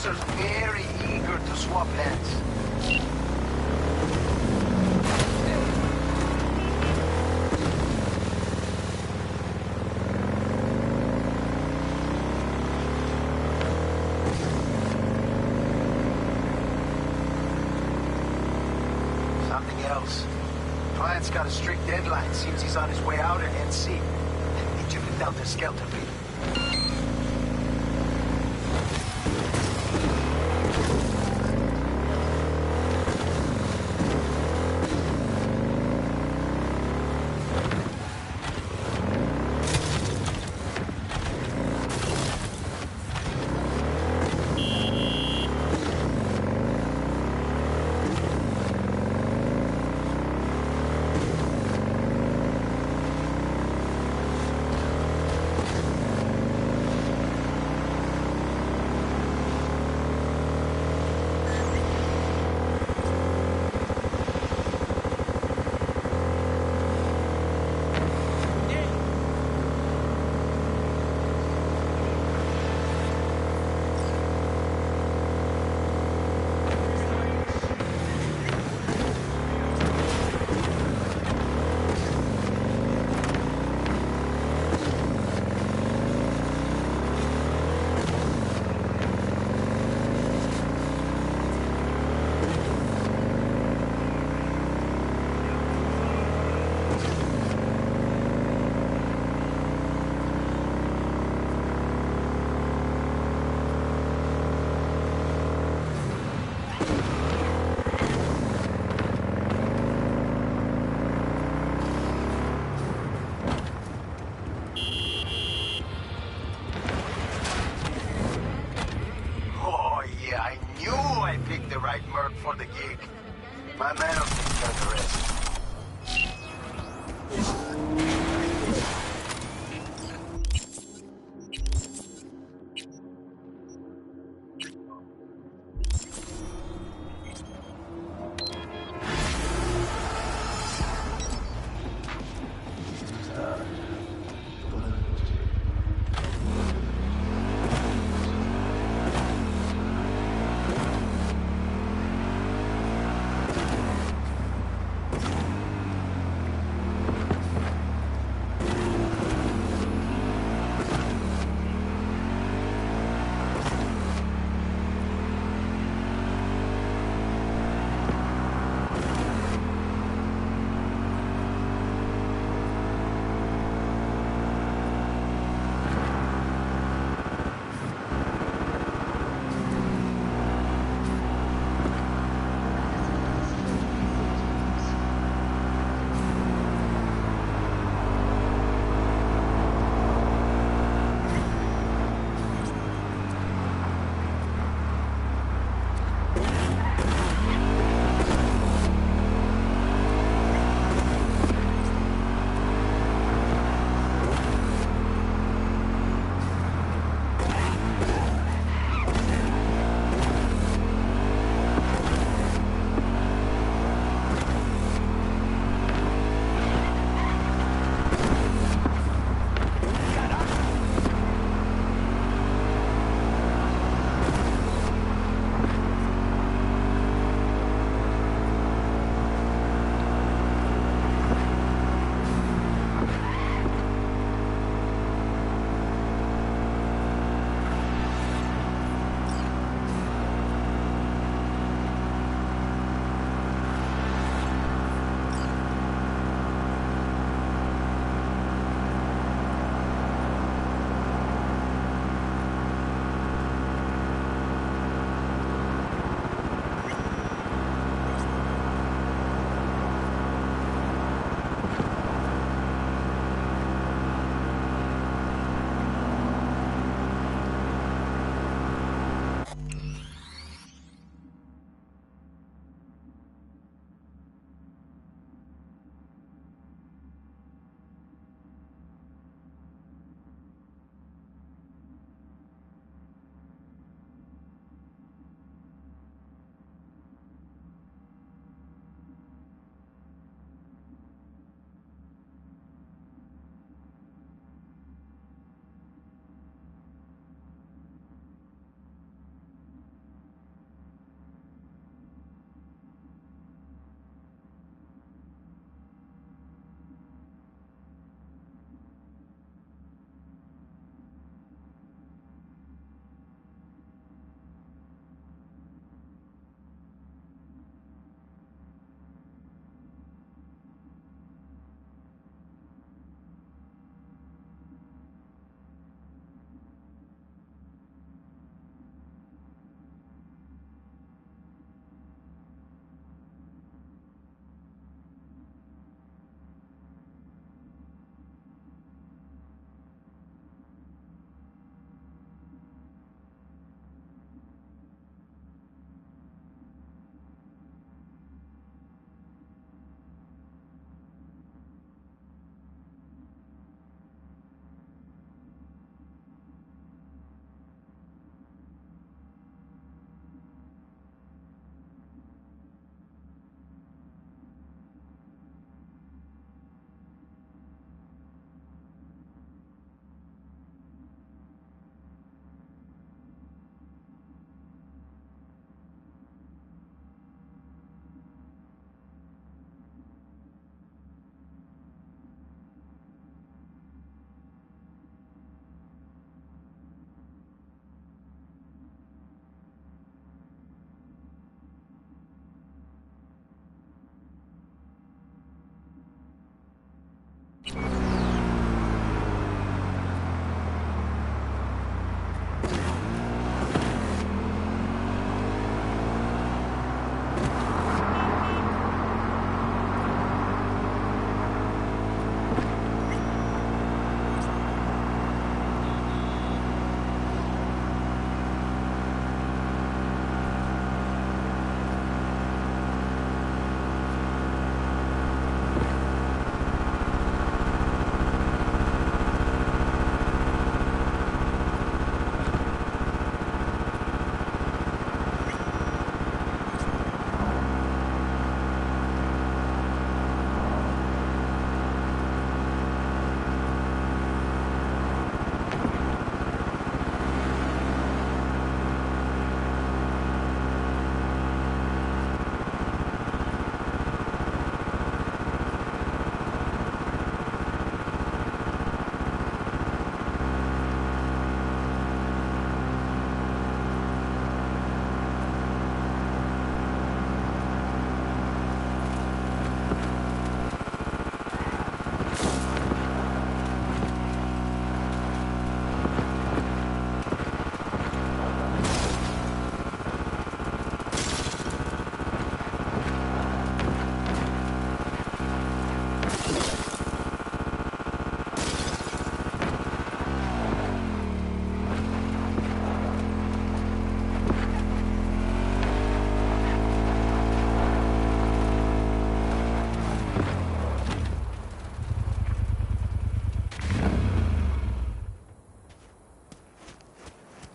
Those are very eager to swap hands. Something else. Client's got a strict deadline. Seems he's on his way out at NC. Need you to help their skelter feed.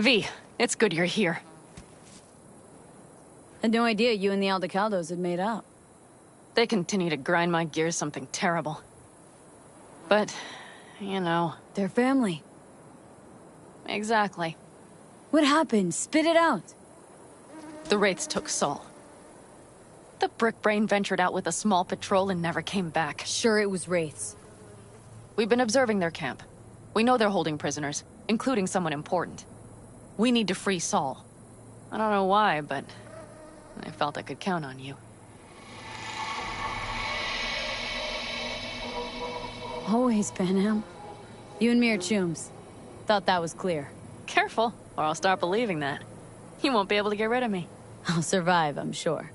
V, it's good you're here. Had no idea you and the Aldecaldos had made up. They continue to grind my gears something terrible. But, you know... They're family. Exactly. What happened? Spit it out. The Wraiths took Saul. The Brickbrain ventured out with a small patrol and never came back. Sure it was Wraiths. We've been observing their camp. We know they're holding prisoners, including someone important. We need to free Saul. I don't know why, but I felt I could count on you. Always, Panam. You and me are chums. Thought that was clear. Careful, or I'll start believing that. You won't be able to get rid of me. I'll survive, I'm sure.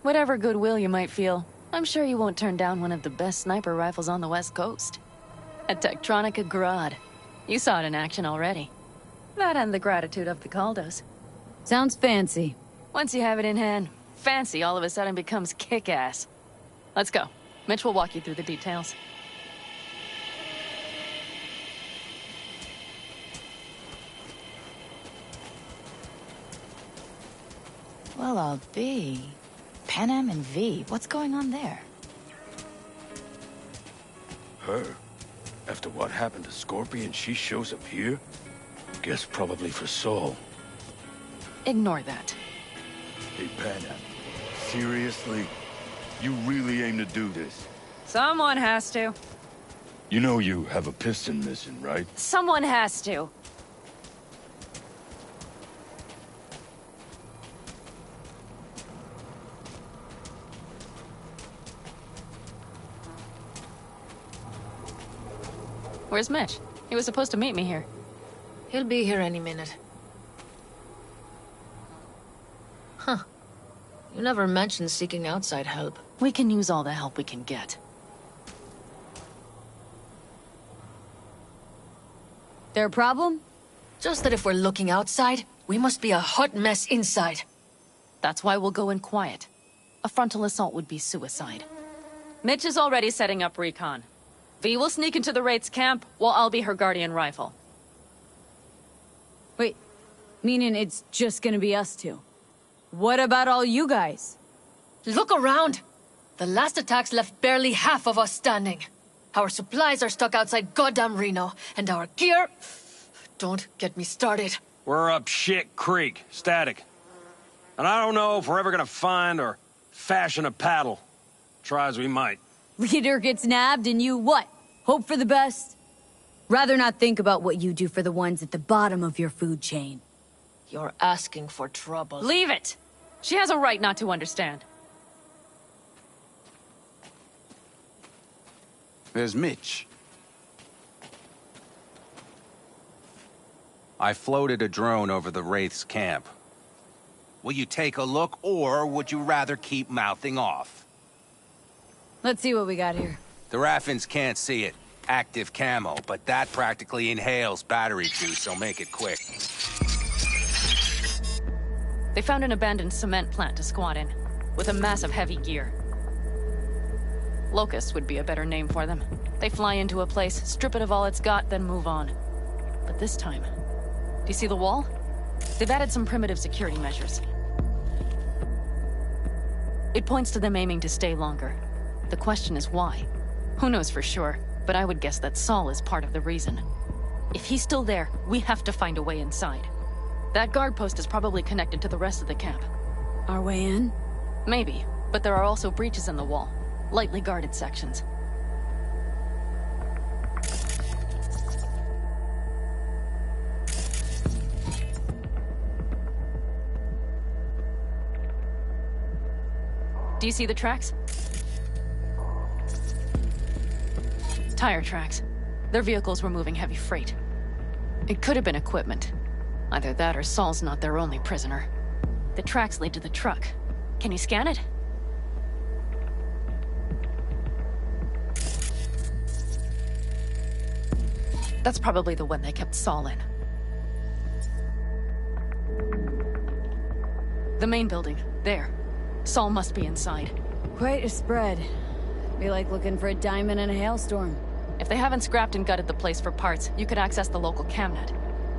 Whatever goodwill you might feel, I'm sure you won't turn down one of the best sniper rifles on the West Coast. A Tektronica Grad. You saw it in action already. That and the gratitude of the Caldos. Sounds fancy. Once you have it in hand, fancy all of a sudden becomes kick-ass. Let's go. Mitch will walk you through the details. Well, I'll be. Panam and V, what's going on there? Her? After what happened to Scorpion, she shows up here? Guess probably for Saul. Ignore that. Hey, Panam. Seriously? You really aim to do this? Someone has to. You know you have a piston missing, right? Someone has to. Where's Mitch? He was supposed to meet me here. He'll be here any minute. Huh. You never mentioned seeking outside help. We can use all the help we can get. Their problem? Just that if we're looking outside, we must be a hot mess inside. That's why we'll go in quiet. A frontal assault would be suicide. Mitch is already setting up recon. V will sneak into the Wraith's camp, while I'll be her guardian rifle. Wait, meaning it's just gonna be us two? What about all you guys? Look around! The last attacks left barely half of us standing. Our supplies are stuck outside goddamn Reno, and our gear... Don't get me started. We're up Shit Creek, static. And I don't know if we're ever gonna find or fashion a paddle. Try as we might. Leader gets nabbed and you what? Hope for the best? Rather not think about what you do for the ones at the bottom of your food chain. You're asking for trouble. Leave it! She has a right not to understand. There's Mitch. I floated a drone over the Wraith's camp. Will you take a look, or would you rather keep mouthing off? Let's see what we got here. The Raffins can't see it. Active camo, but that practically inhales battery juice, so make it quick. They found an abandoned cement plant to squat in, with a massive heavy gear. Locusts would be a better name for them. They fly into a place, strip it of all it's got, then move on. But this time... Do you see the wall? They've added some primitive security measures. It points to them aiming to stay longer. The question is why? Who knows for sure, but I would guess that Saul is part of the reason. If he's still there, we have to find a way inside. That guard post is probably connected to the rest of the camp. Our way in? Maybe, but there are also breaches in the wall. Lightly guarded sections. Do you see the tracks? Tire tracks. Their vehicles were moving heavy freight. It could have been equipment. Either that or Saul's not their only prisoner. The tracks lead to the truck. Can you scan it? That's probably the one they kept Saul in. The main building. There. Saul must be inside. Quite a spread. Be like looking for a diamond in a hailstorm. If they haven't scrapped and gutted the place for parts, you could access the local camnet.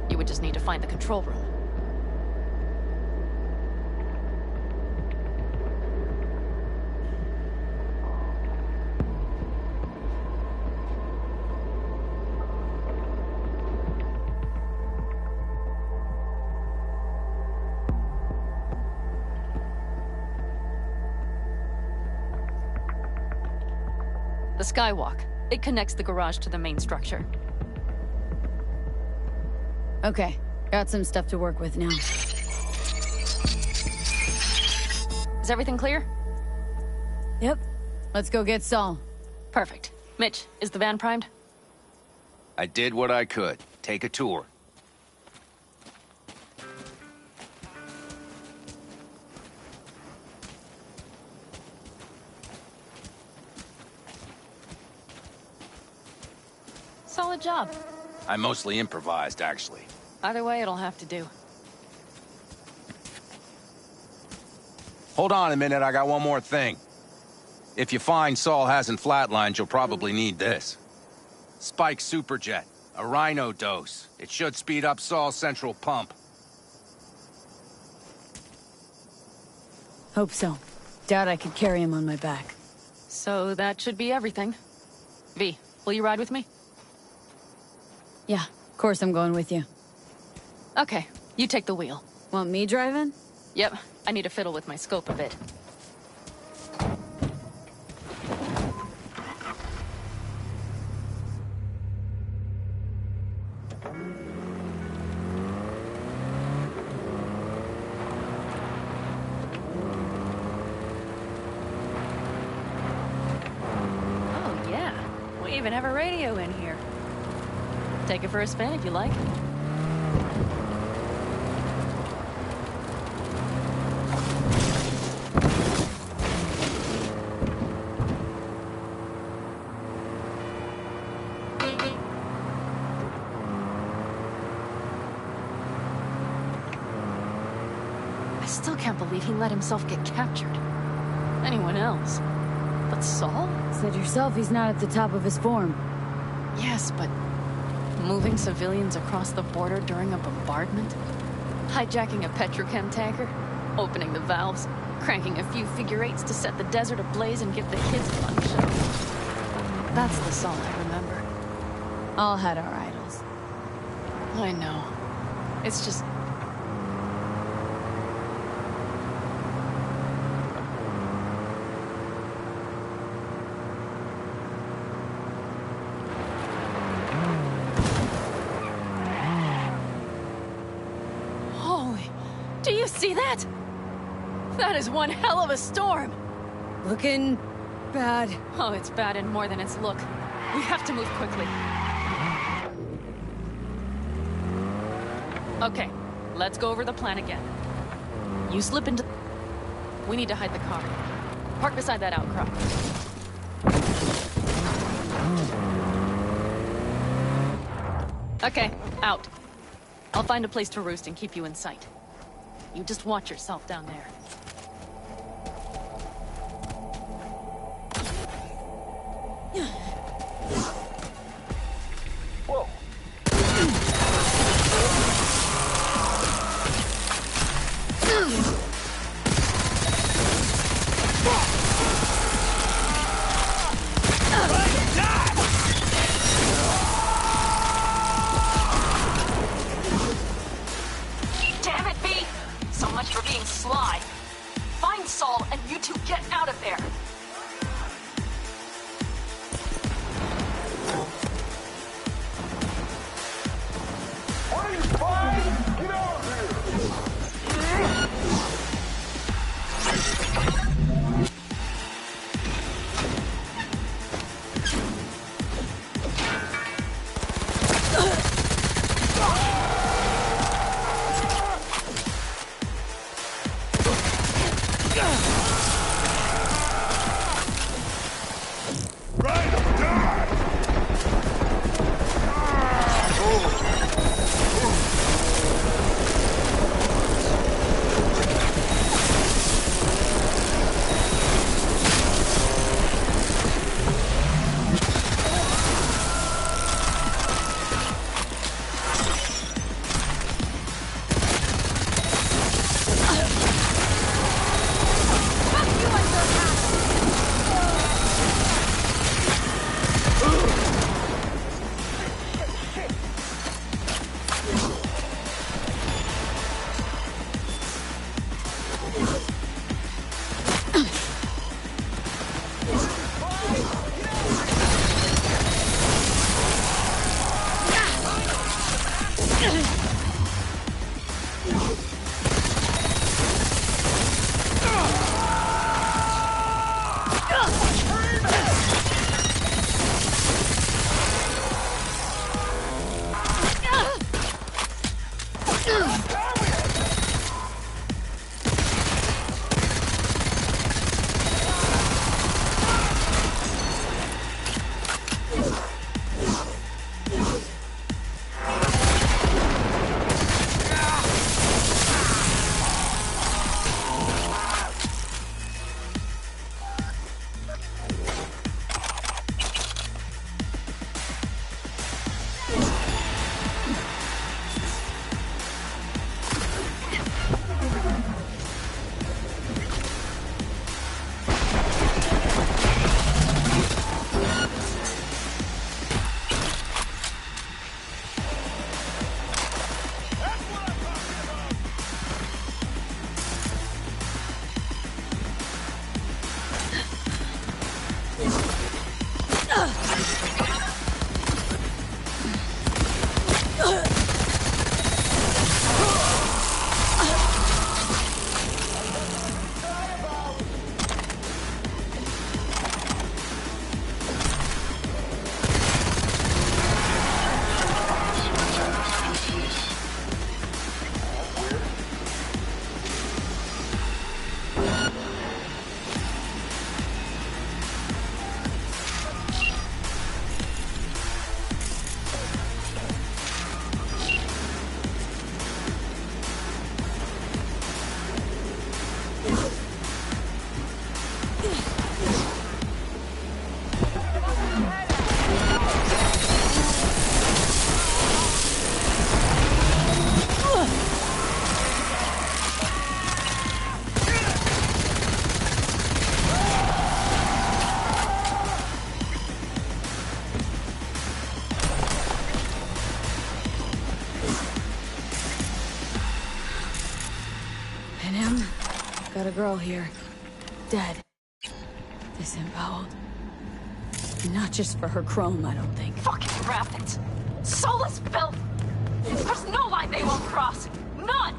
You would just need to find the control room. The skywalk. It connects the garage to the main structure. Okay, got some stuff to work with now. Is everything clear? Yep. Let's go get Saul. Perfect. Mitch, is the van primed? I did what I could. Take a tour. Solid job. I mostly improvised, actually. Either way, it'll have to do. Hold on a minute, I got one more thing. If you find Saul hasn't flatlined, you'll probably need this. Spike Superjet, a Rhino dose. It should speed up Saul's central pump. Hope so. Doubt I could carry him on my back. So that should be everything. V, will you ride with me? Yeah, of course I'm going with you. Okay, you take the wheel. Want me driving? Yep, I need to fiddle with my scope a bit. Oh yeah, we even have a radio in here. Take it for a spin if you like. I still can't believe he let himself get captured. Anyone else? But Saul? Said yourself he's not at the top of his form. Yes, but moving civilians across the border during a bombardment? Hijacking a petrochem tanker? Opening the valves? Cranking a few figure eights to set the desert ablaze and give the kids a fun show? That's the Saul I remember. All had our idols. I know. It's just... Holy... Do you see that? That is one hell of a storm! Looking... bad. Oh, it's bad in more than its look. We have to move quickly. Okay, let's go over the plan again. You slip into... We need to hide the car. Park beside that outcrop. Okay, out. I'll find a place to roost and keep you in sight. You just watch yourself down there. Whoa. Damn it, V! So much for being sly. Find Saul and you two get out of there. What are you fine? Get over here! Panam, got a girl here. Dead. Disemboweled. Not just for her chrome, I don't think. Fucking rabbits! Soulless filth! There's no line they won't cross! None!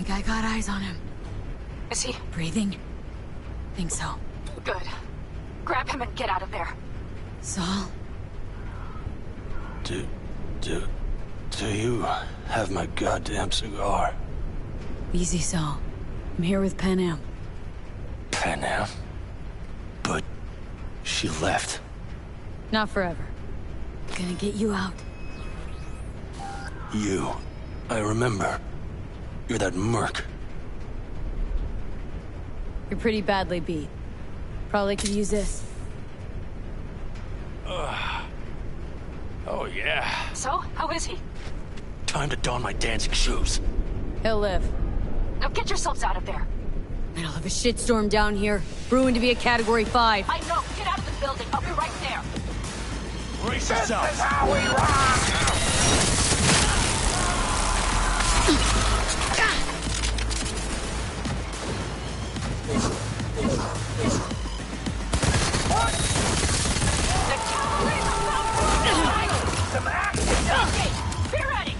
I got eyes on him. Is he? Breathing? Think so. Good. Grab him and get out of there. Saul? Do you have my goddamn cigar? Easy, Saul. I'm here with Panam. Panam? But she left. Not forever. Gonna get you out. You. I remember. You're that merc. You're pretty badly beat. Probably could use this. Oh, yeah. So, how is he? Time to don my dancing shoes. He'll live. Now get yourselves out of there. Middle of a shitstorm down here. Brewing to be a Category 5. I know. Get out of the building. I'll be right there. Brace yourself. This is how we rock! The cavalry's about to Some action! Okay, be ready.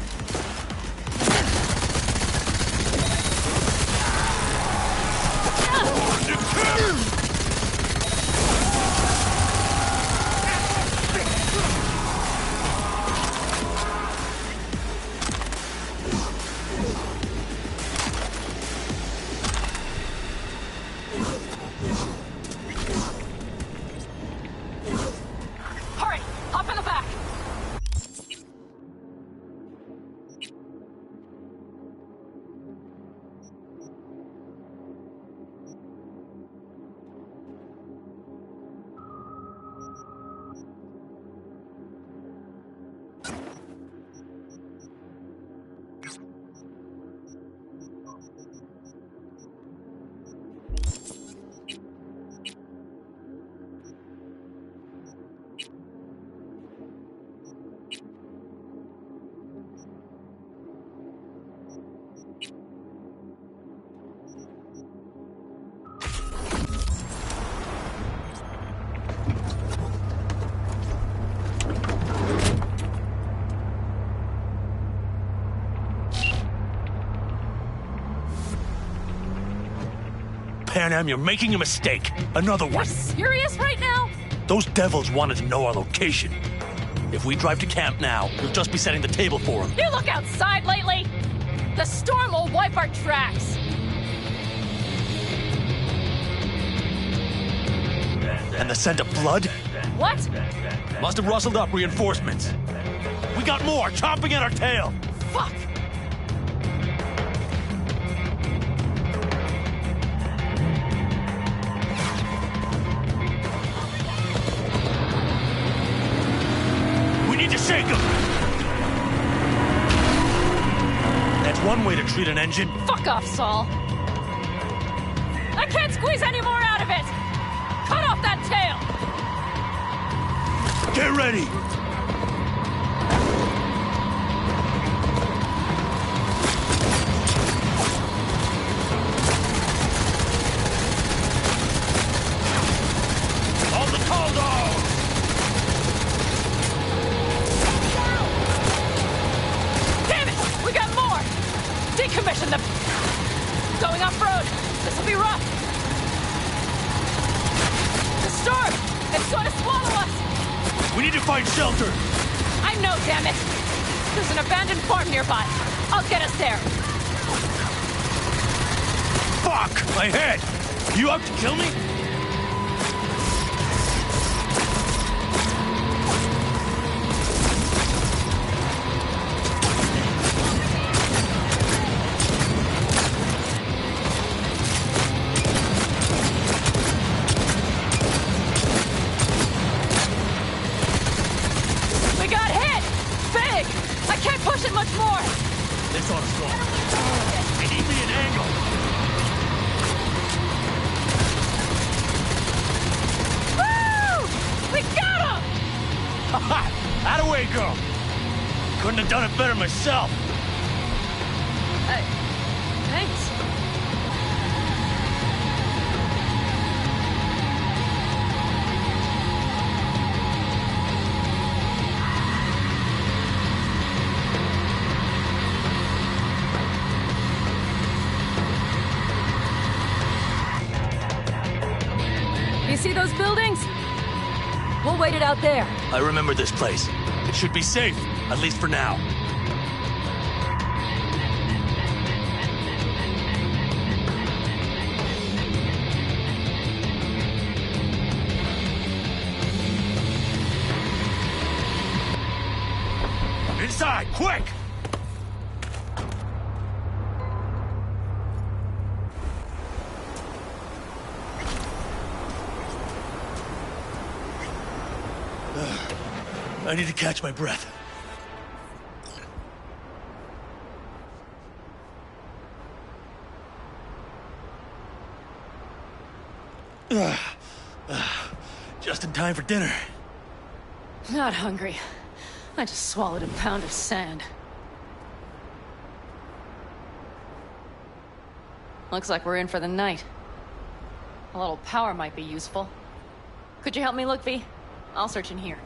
Panam, you're making a mistake. Another You're one. serious right now? Those devils wanted to know our location. If we drive to camp now, you'll just be setting the table for them. You look outside lately? The storm will wipe our tracks. And the scent of blood? What? Must have rustled up reinforcements. We got more, chomping at our tail. Fuck! We need to shake them. That's one way to treat an engine. Fuck off, Saul. I can't squeeze any more out of it! Cut off that tail! Get ready. Hold the call dog. Damn it! We got more! Decommission them! Going off-road! This'll be rough! The storm! It's going to swallow us! We need to find shelter. I know, damn it! There's an abandoned farm nearby. I'll get us there. Fuck! My head! You out to kill me? We got hit! Big! I can't push it much more! This ought to stall. They need me an angle. Woo! We got him! Ha! Atta-way, girl. Couldn't have done it better myself. Thanks. You see those buildings? We'll wait it out there. I remember this place. It should be safe, at least for now. Inside, quick! I need to catch my breath. Just in time for dinner. Not hungry. I just swallowed a pound of sand. Looks like we're in for the night. A little power might be useful. Could you help me look, V? I'll search in here.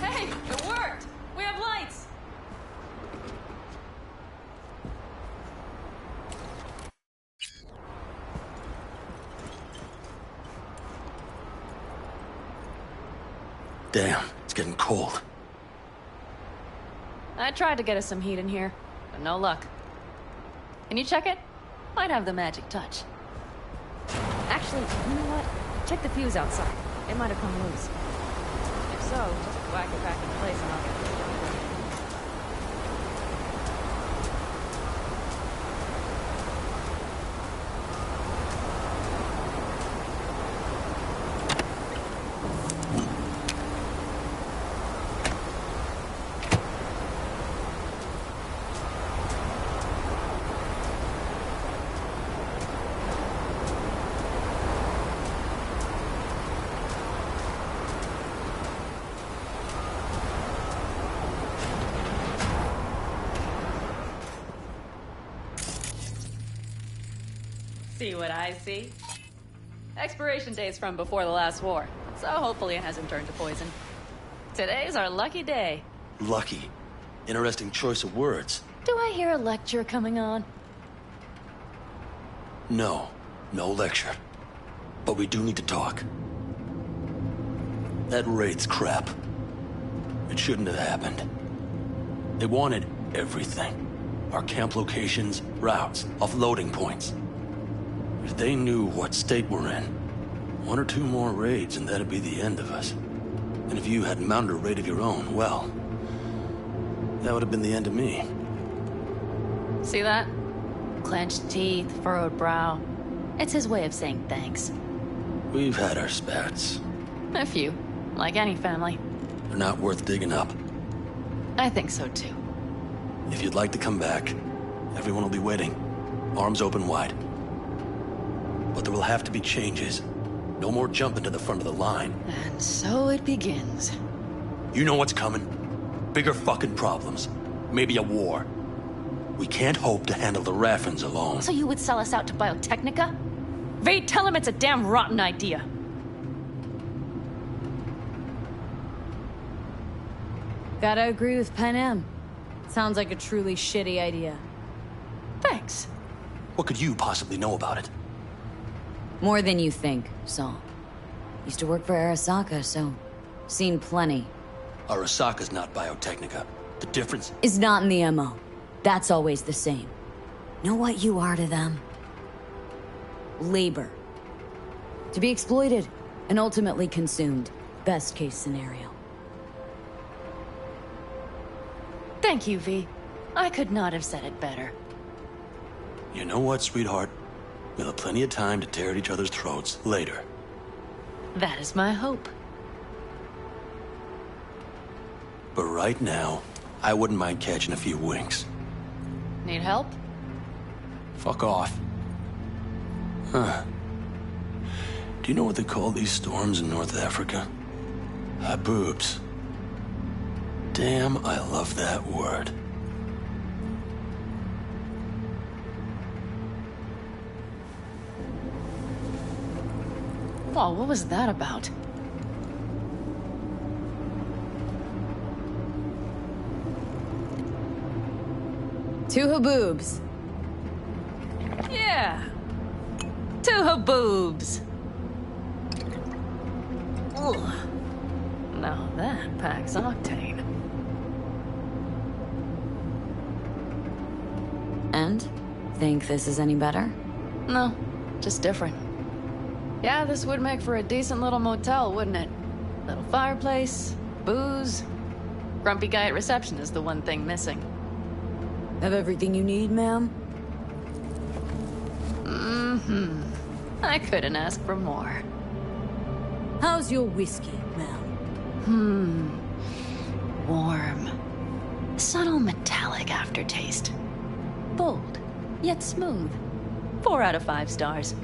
Hey, it worked! We have lights! Damn, it's getting cold. I tried to get us some heat in here, but no luck. Can you check it? Might have the magic touch. Actually, you know what? Check the fuse outside. It might have come loose. If so, just whack it back in place and I'll get this done. See what I see? Expiration date's from before the last war, so hopefully it hasn't turned to poison. Today's our lucky day. Lucky. Interesting choice of words. Do I hear a lecture coming on? No. No lecture. But we do need to talk. That raid's crap. It shouldn't have happened. They wanted everything. Our camp locations, routes, offloading points. If they knew what state we're in, 1 or 2 more raids and that'd be the end of us. And if you had mounted a raid of your own, well, that would have been the end of me. See that? Clenched teeth, furrowed brow. It's his way of saying thanks. We've had our spats. A few, like any family. They're not worth digging up. I think so too. If you'd like to come back, everyone will be waiting. Arms open wide. But there will have to be changes. No more jumping to the front of the line. And so it begins. You know what's coming? Bigger fucking problems. Maybe a war. We can't hope to handle the Raffins alone. So you would sell us out to Biotechnica? V, tell him it's a damn rotten idea. Gotta agree with Panam. Sounds like a truly shitty idea. Thanks. What could you possibly know about it? More than you think, Saul. Used to work for Arasaka, so seen plenty. Arasaka's not Biotechnica. The difference Is not in the MO. That's always the same. Know what you are to them? Labor. To be exploited and ultimately consumed. Best case scenario. Thank you, V. I could not have said it better. You know what, sweetheart? We'll have plenty of time to tear at each other's throats later. That is my hope. But right now, I wouldn't mind catching a few winks. Need help? Fuck off. Huh. Do you know what they call these storms in North Africa? Haboobs. Damn, I love that word. Whoa, what was that about? Two haboobs. Yeah. 2 haboobs. Ugh. Now that packs octane. And? Think this is any better? No, just different. Yeah, this would make for a decent little motel, wouldn't it? Little fireplace, booze. Grumpy guy at reception is the one thing missing. Have everything you need, ma'am? Mm-hmm. I couldn't ask for more. How's your whiskey, ma'am? Warm. Subtle metallic aftertaste. Bold, yet smooth. 4 out of 5 stars.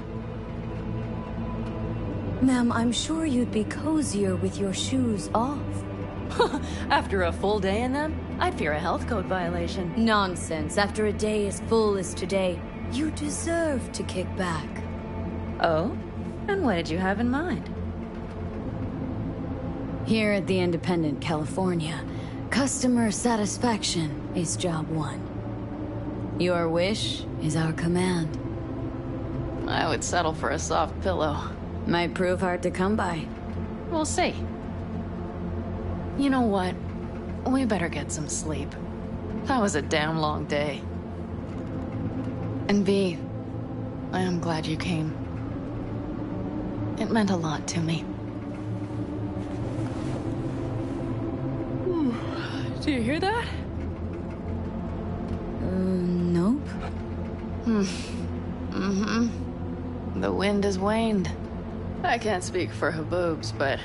Ma'am, I'm sure you'd be cozier with your shoes off. After a full day in them, I'd fear a health code violation. Nonsense. After a day as full as today, you deserve to kick back. Oh? And what did you have in mind? Here at the Independent, California, customer satisfaction is job 1. Your wish is our command. I would settle for a soft pillow. Might prove hard to come by. We'll see. You know what? We better get some sleep. That was a damn long day. And V, I am glad you came. It meant a lot to me. Do you hear that? Nope. The wind has waned. I can't speak for Haboobs, but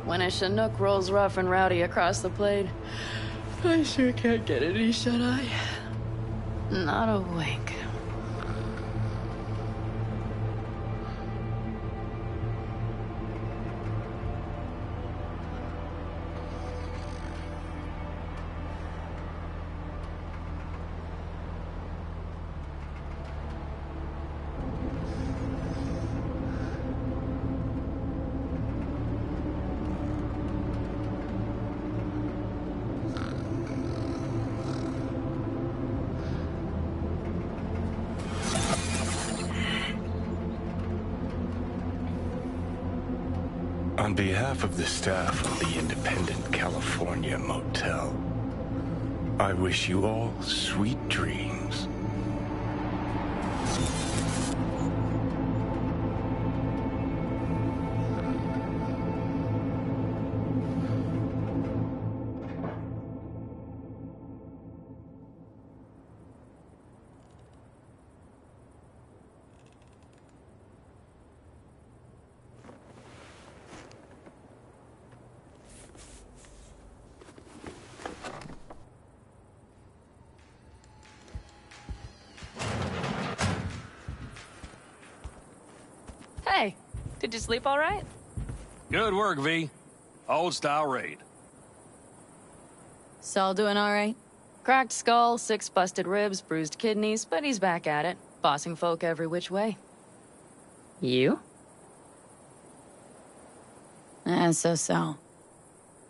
when a Chinook rolls rough and rowdy across the plate, I sure can't get any shut-eye. Not a wink. On behalf of the staff of the Independent California Motel, I wish you all sweet dreams. Hey, did you sleep all right? Good work, V. Old-style raid. Saul doing all right? Cracked skull, 6 busted ribs, bruised kidneys, but he's back at it, bossing folk every which way. You? So.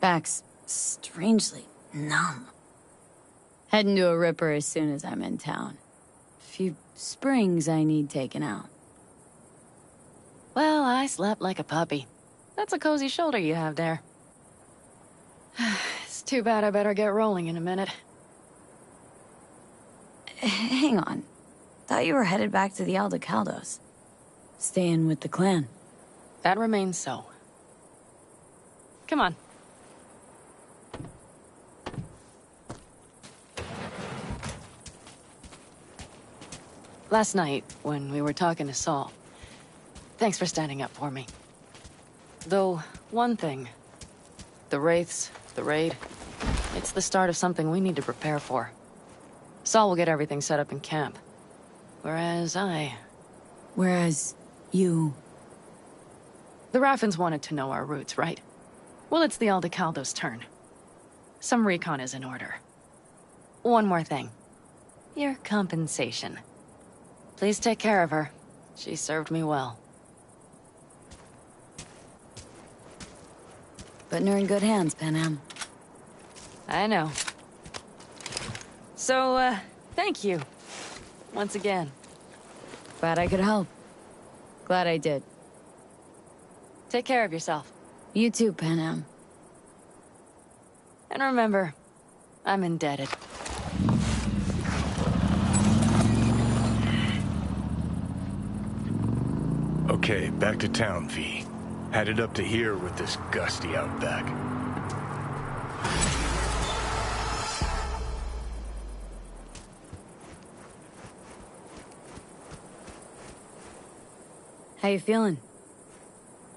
Back's strangely numb. Heading to a ripper as soon as I'm in town. Few springs I need taken out. Well, I slept like a puppy. That's a cozy shoulder you have there. It's too bad I better get rolling in a minute. Hang on. Thought you were headed back to the Aldecaldos. Staying with the clan. That remains so. Come on. Last night, when we were talking to Saul, thanks for standing up for me. Though, one thing. The Wraiths, the raid, it's the start of something we need to prepare for. Saul will get everything set up in camp. Whereas you... The Raffins wanted to know our routes, right? Well, it's the Aldecaldos' turn. Some recon is in order. One more thing. Your compensation. Please take care of her. She served me well. Putting her in good hands, Panam. I know. So, thank you. Once again. Glad I could help. Glad I did. Take care of yourself. You too, Panam. And remember, I'm indebted. Okay, back to town, V. Headed up to here with this gusty outback. How you feeling?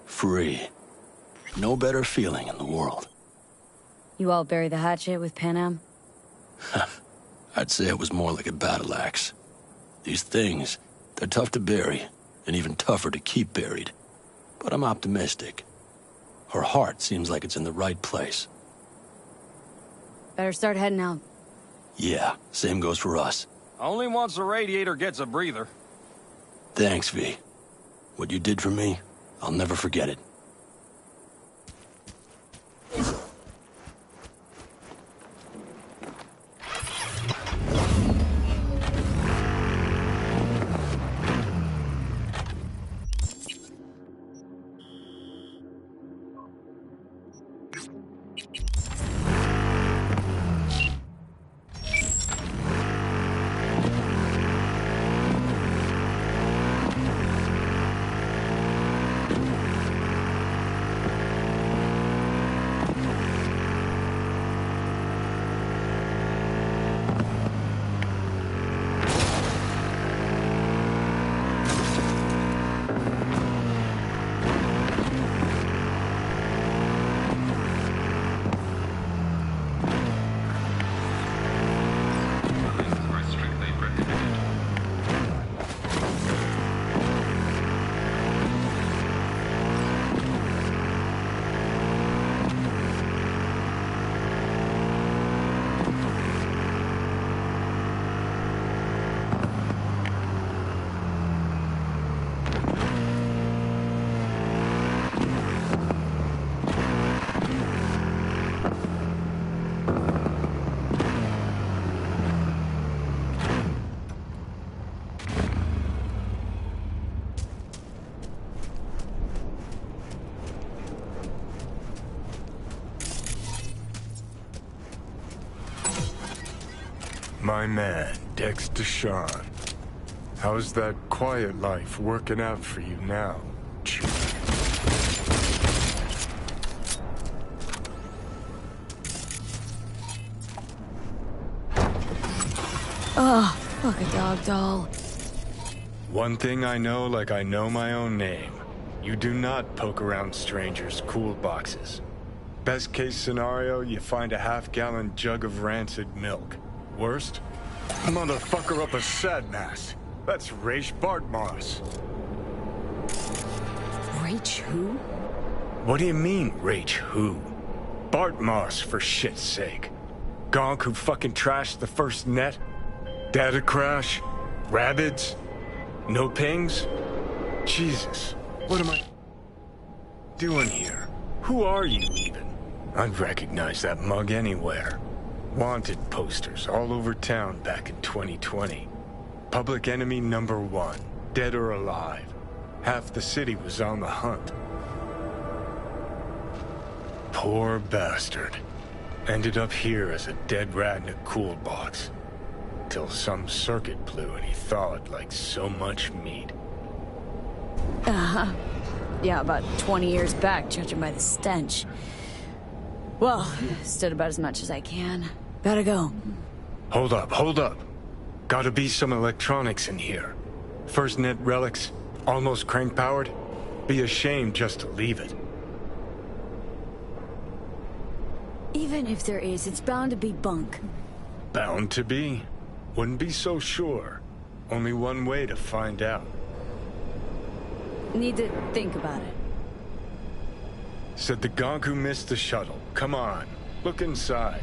Free. No better feeling in the world. You all bury the hatchet with Panam? I'd say it was more like a battle axe. These things, they're tough to bury, and even tougher to keep buried. But I'm optimistic. Her heart seems like it's in the right place. Better start heading out. Yeah, same goes for us. Only once the radiator gets a breather. Thanks, V. What you did for me, I'll never forget it. My man, Dexter Shawn. How's that quiet life working out for you now, Chewie? Oh, fuck a dog doll. One thing I know like I know my own name. You do not poke around strangers' cool boxes. Best case scenario, you find a half-gallon jug of rancid milk. Worst? Motherfucker up a sad mast. That's Raish Bartmoss. Rach who? What do you mean, Rach who? Bartmoss, for shit's sake. Gonk who fucking trashed the first net? Data crash? Rabbids? No pings? Jesus, what am I doing here? Who are you even? I'd recognize that mug anywhere. Wanted posters all over town back in 2020. Public enemy #1, dead or alive. Half the city was on the hunt. Poor bastard. Ended up here as a dead rat in a cool box. Till some circuit blew and he thawed like so much meat. Yeah, about 20 years back, judging by the stench. Well, stood about as much as I can. Gotta go. Hold up. Gotta be some electronics in here. First net relics, almost crank-powered. Be a shame just to leave it. Even if there is, it's bound to be bunk. Bound to be? Wouldn't be so sure. Only one way to find out. Need to think about it. Said the gonk who missed the shuttle. Come on, look inside.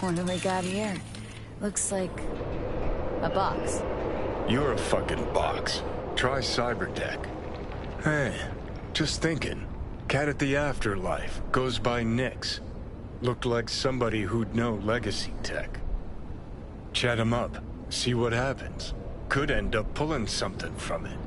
What do we got here? Looks like a box. You're a fucking box. Try Cyberdeck. Hey, just thinking. Cat at the Afterlife goes by Nix. Looked like somebody who'd know legacy tech. Chat him up, see what happens. Could end up pulling something from it.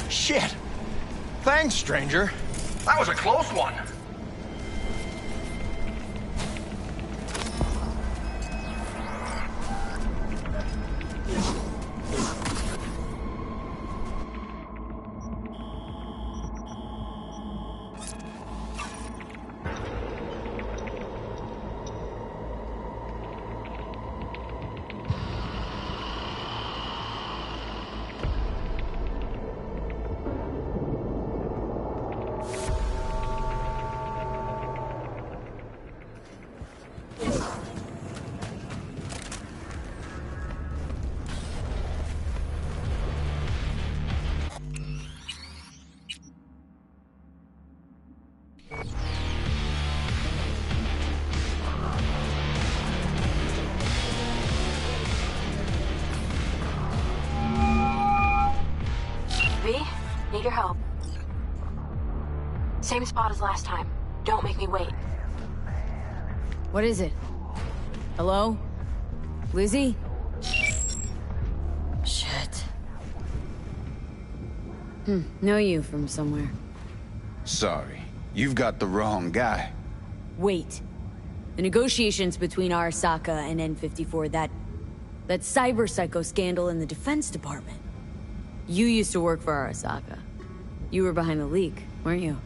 Shit! Thanks, stranger. That was a close one. V, need your help. Same spot as last time. Don't make me wait. What is it? Hello? Lizzie? Shit. Know you from somewhere. Sorry, you've got the wrong guy. Wait. The negotiations between Arasaka and N54, that cyber psycho scandal in the Defense Department. You used to work for Arasaka. You were behind the leak, weren't you?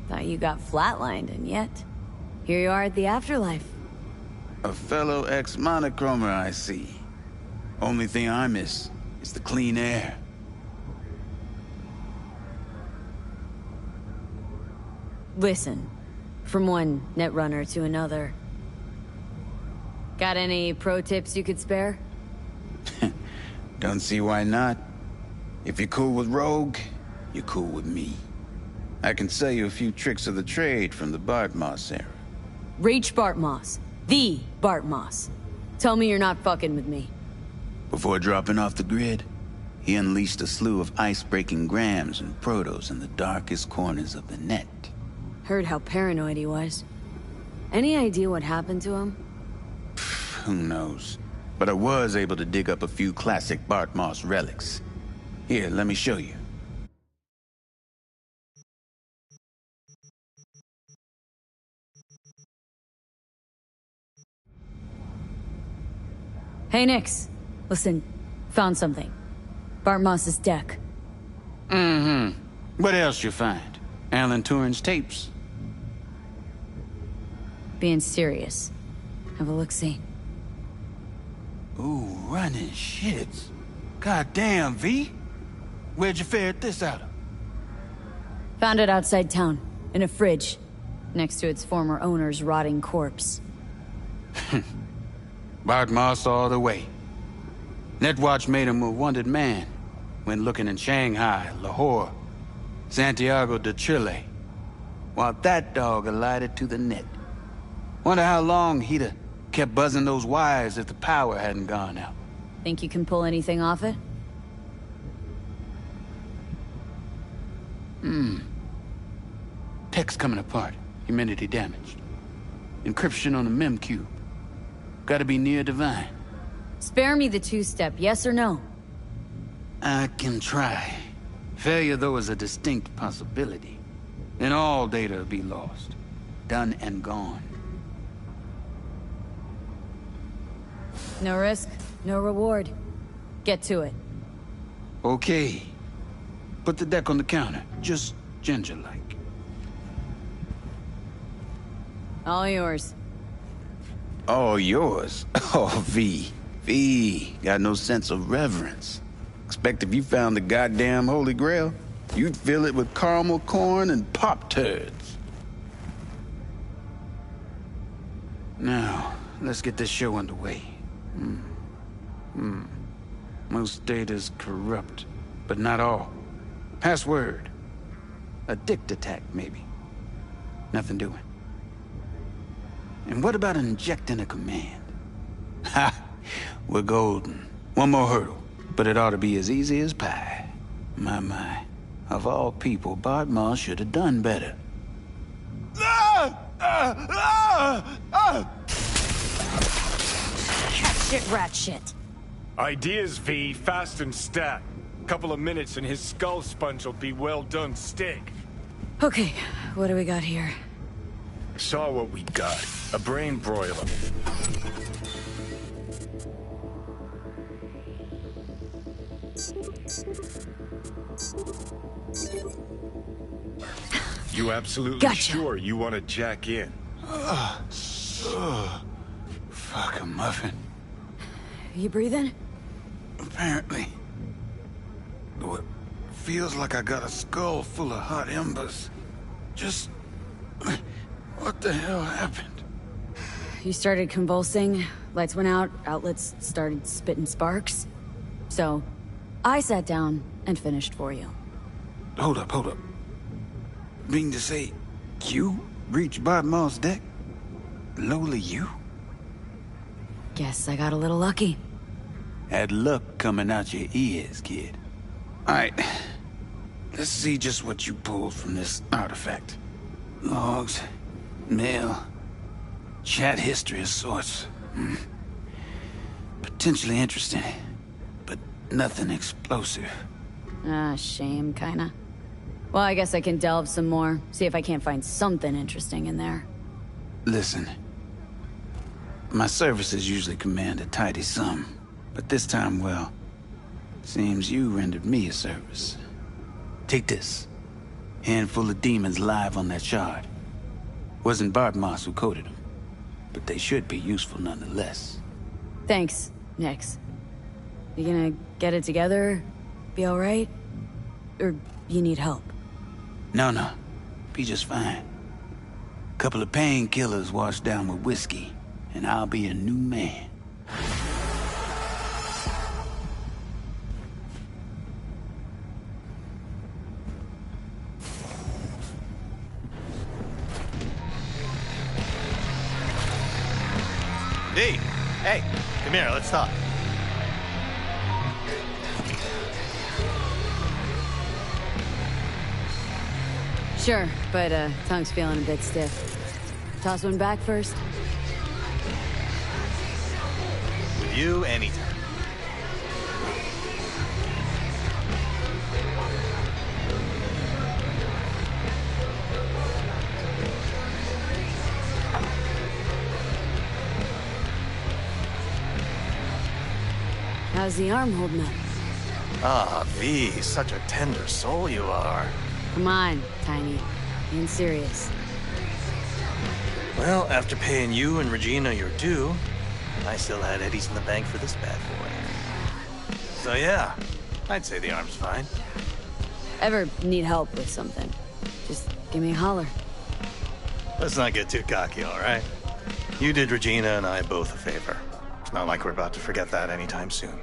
Thought you got flatlined, and yet, here you are at the afterlife. A fellow ex-monochromer, I see. Only thing I miss is the clean air. Listen, from one netrunner to another. Got any pro tips you could spare? Don't see why not. If you're cool with Rogue, you're cool with me. I can sell you a few tricks of the trade from the Bart Moss era. Rach Bart Moss. The Bart Moss. Tell me you're not fucking with me. Before dropping off the grid, he unleashed a slew of ice-breaking grams and protos in the darkest corners of the net. Heard how paranoid he was. Any idea what happened to him? Who knows? But I was able to dig up a few classic Bart Moss relics. Here, let me show you. Hey, Nix. Listen, found something. Bart Moss's deck. What else you find? Alan Turing's tapes? Being serious. Have a look-see. Ooh, running shits. Goddamn, V. Where'd you ferret this out of? Found it outside town, in a fridge, next to its former owner's rotting corpse. Bart Moss all the way. Netwatch made him a wanted man when looking in Shanghai, Lahore, Santiago de Chile, while that dog alighted to the net. Wonder how long he'd have kept buzzing those wires if the power hadn't gone out. Think you can pull anything off it? Text coming apart. Humidity damaged. Encryption on the mem cube. Gotta be near divine. Spare me the two-step, yes or no? I can try. Failure, though, is a distinct possibility. Then all data will be lost. Done and gone. No risk, no reward. Get to it. Okay. Put the deck on the counter. Just ginger-like. All yours. All yours? Oh, V. V. Got no sense of reverence. Expect if you found the goddamn Holy Grail, you'd fill it with caramel corn and Pop-Turds. Now, let's get this show underway. Most data's corrupt, but not all. Password. A dict attack, maybe. Nothing doing. And what about injecting a command? Ha! We're golden. One more hurdle, but it ought to be as easy as pie. My. Of all people, Bart Moss should have done better. Cat shit, rat shit. Ideas, V. Fast and stat. Couple of minutes and his skull sponge will be well done steak. Okay, what do we got here? Saw what we got. A brain broiler. You absolutely Gotcha. sure you want to jack in? Fuck a muffin. You breathing? Apparently. Though it feels like I got a skull full of hot embers. Just... what the hell happened? You started convulsing, lights went out, outlets started spitting sparks. So, I sat down and finished for you. Hold up. Mean to say, You reached Bartmore's deck? Lola, you? Guess I got a little lucky. Had luck coming out your ears, kid. Alright. Let's see just what you pulled from this artifact. Logs, mail, chat history of sorts. Potentially interesting, but nothing explosive. Ah, shame, kinda. Well, I guess I can delve some more, see if I can't find something interesting in there. Listen. My services usually command a tidy sum, but this time, well, seems you rendered me a service. Take this. Handful of demons live on that shard. Wasn't Bartmoss who coded them, but they should be useful nonetheless. Thanks, Nix. You gonna get it together? Be alright? Or you need help? No. Be just fine. Couple of painkillers washed down with whiskey, and I'll be a new man. D, hey, come here, let's talk. Sure, but tongue's feeling a bit stiff. Toss one back first. With you, anytime. How's the arm holding up? Ah, V, such a tender soul you are. Come on, Tiny. Being serious. Well, after paying you and Regina your due, I still had eddies in the bank for this bad boy. So yeah, I'd say the arm's fine. Ever need help with something? Just give me a holler. Let's not get too cocky, all right? You did Regina and I both a favor. It's not like we're about to forget that anytime soon.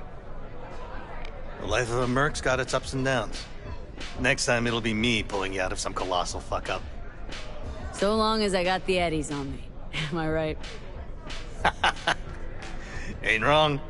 The life of a merc's got its ups and downs. Next time it'll be me pulling you out of some colossal fuck-up. So long as I got the eddies on me. Am I right? Ain't wrong.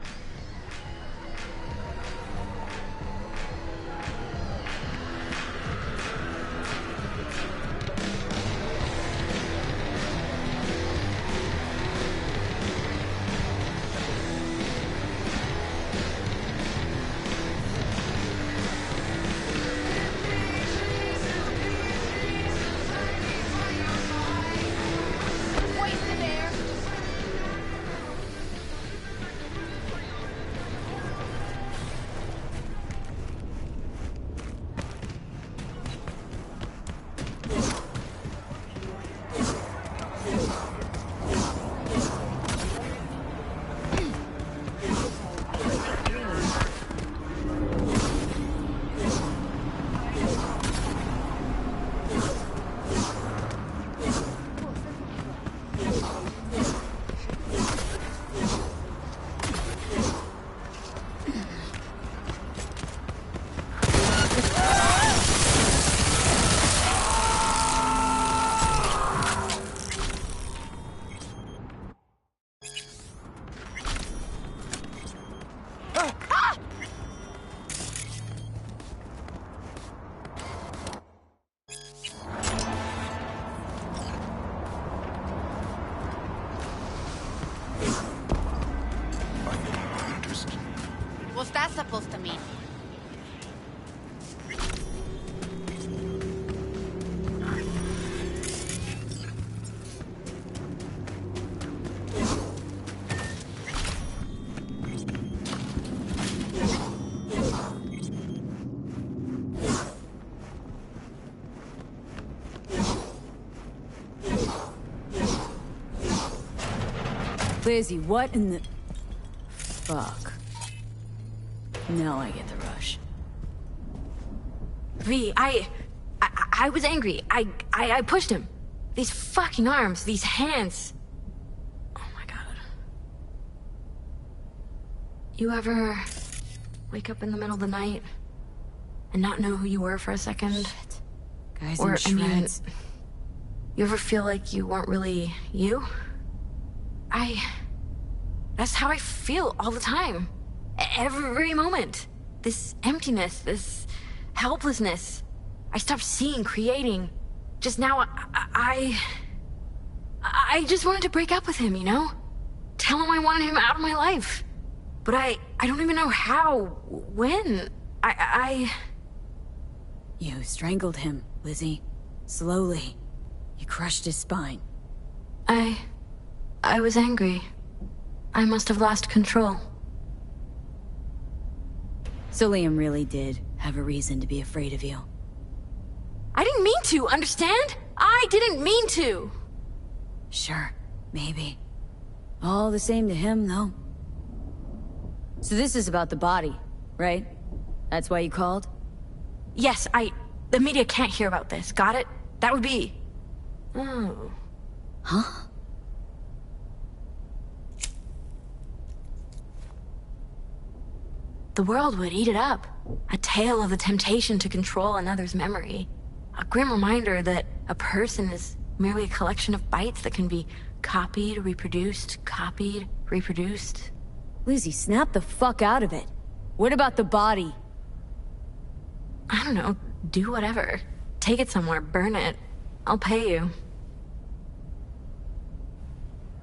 What's that supposed to mean? Lizzie, what in the... Fuck. Now I get the rush. V, I was angry. I pushed him. These fucking arms, these hands. Oh my god. You ever wake up in the middle of the night and not know who you were for a second? Shit. Guys or, in shreds. You ever feel like you weren't really you? That's how I feel all the time. Every moment. This emptiness, this helplessness. I stopped seeing, creating. Just now, I just wanted to break up with him, you know? Tell him I wanted him out of my life. But I don't even know how, when. You strangled him, Lizzie. Slowly. You crushed his spine. I was angry. I must have lost control. So Liam really did have a reason to be afraid of you. I didn't mean to, understand? I didn't mean to! Sure, maybe. All the same to him, though. So this is about the body, right? That's why you called? Yes, the media can't hear about this, got it? That would be... Oh. Huh? The world would eat it up. A tale of the temptation to control another's memory. A grim reminder that a person is merely a collection of bytes that can be copied, reproduced, copied, reproduced. Lizzie, snap the fuck out of it. What about the body? I don't know. Do whatever. Take it somewhere, burn it. I'll pay you.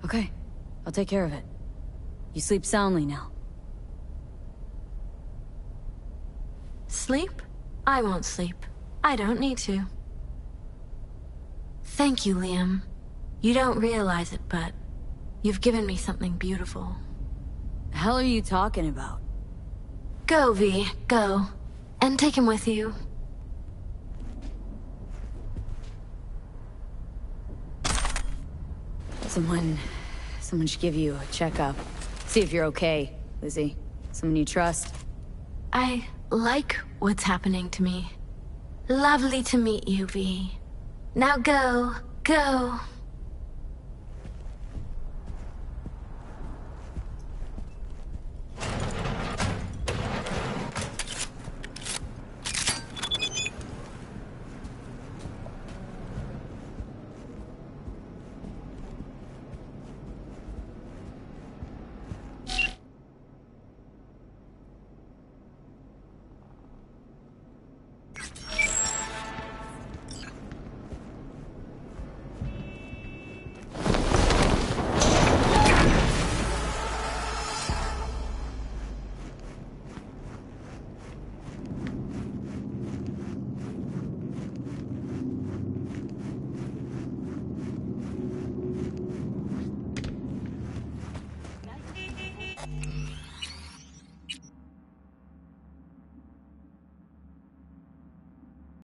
Okay, I'll take care of it. You sleep soundly now. Sleep? I won't sleep. I don't need to. Thank you, Liam. You don't realize it, but you've given me something beautiful. The hell are you talking about? Go, V. Go. And take him with you. Someone should give you a checkup. See if you're okay, Lizzie. Someone you trust. I like what's happening to me. Lovely to meet you, V. Now go, go.